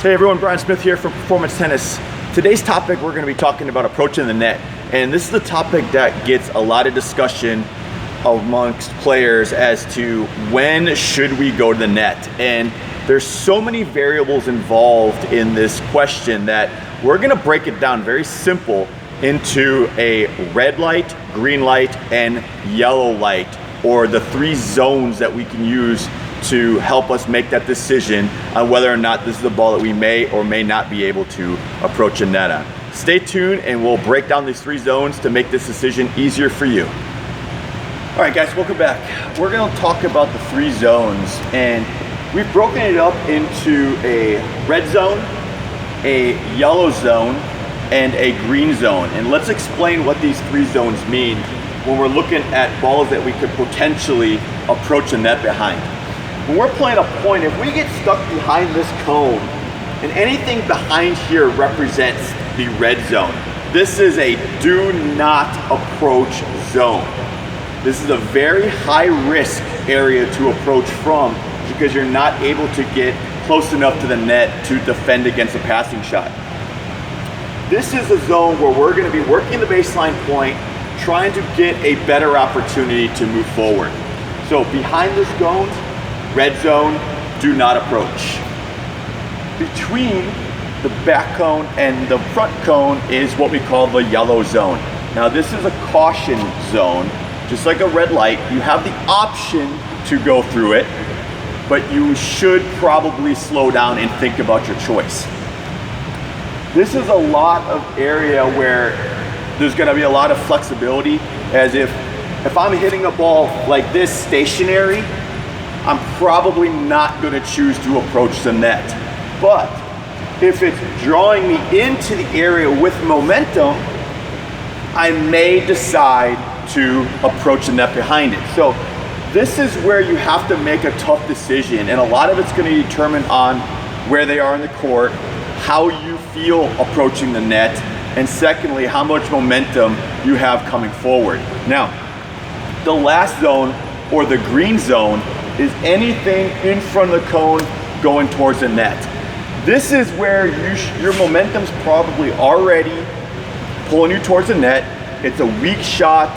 Hey everyone, Brian Smith here from Performance Tennis. Today's topic, we're going to be talking about approaching the net. And this is a topic that gets a lot of discussion amongst players as to when should we go to the net. And there's so many variables involved in this question that we're going to break it down very simple into a red light, green light, and yellow light, or the three zones that we can use to help us make that decision on whether or not this is a ball that we may or may not be able to approach a net on. Stay tuned and we'll break down these three zones to make this decision easier for you. All right guys, welcome back. We're gonna talk about the three zones, and we've broken it up into a red zone, a yellow zone, and a green zone. And let's explain what these three zones mean when we're looking at balls that we could potentially approach a net behind. When we're playing a point, if we get stuck behind this cone and anything behind here represents the red zone, this is a do not approach zone. This is a very high risk area to approach from because you're not able to get close enough to the net to defend against a passing shot. This is a zone where we're going to be working the baseline point, trying to get a better opportunity to move forward. So behind this cone, red zone, do not approach. Between the back cone and the front cone is what we call the yellow zone. Now this is a caution zone, just like a red light. You have the option to go through it, but you should probably slow down and think about your choice. This is a lot of area where there's gonna be a lot of flexibility, as if I'm hitting a ball like this stationary, I'm probably not going to choose to approach the net. But if it's drawing me into the area with momentum, I may decide to approach the net behind it. So this is where you have to make a tough decision, and a lot of it's going to be determined on where they are in the court, how you feel approaching the net, and secondly, how much momentum you have coming forward. Now, the last zone, or the green zone, is anything in front of the cone going towards the net. This is where your momentum's probably already pulling you towards the net. It's a weak shot.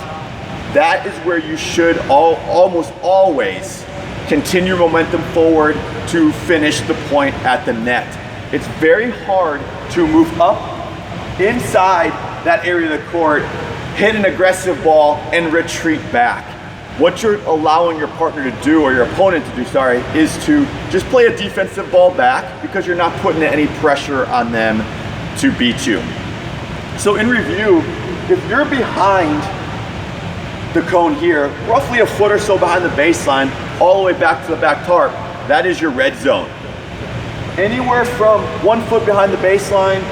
That is where you should almost always continue momentum forward to finish the point at the net. It's very hard to move up inside that area of the court, hit an aggressive ball, and retreat back. What you're allowing your partner to do, or your opponent to do, sorry, is to just play a defensive ball back because you're not putting any pressure on them to beat you. So in review, if you're behind the cone here, roughly a foot or so behind the baseline, all the way back to the back tarp, that is your red zone. Anywhere from 1 foot behind the baseline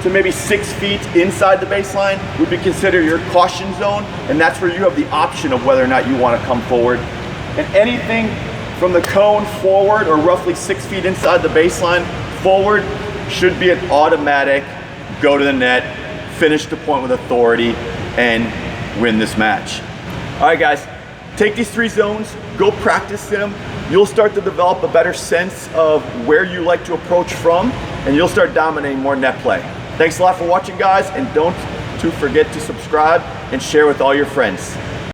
to maybe 6 feet inside the baseline would be considered your caution zone, and that's where you have the option of whether or not you want to come forward. And anything from the cone forward, or roughly 6 feet inside the baseline forward, should be an automatic go to the net, finish the point with authority, and win this match. All right guys, take these three zones, go practice them. You'll start to develop a better sense of where you like to approach from, and you'll start dominating more net play. Thanks a lot for watching guys, and don't forget to subscribe and share with all your friends.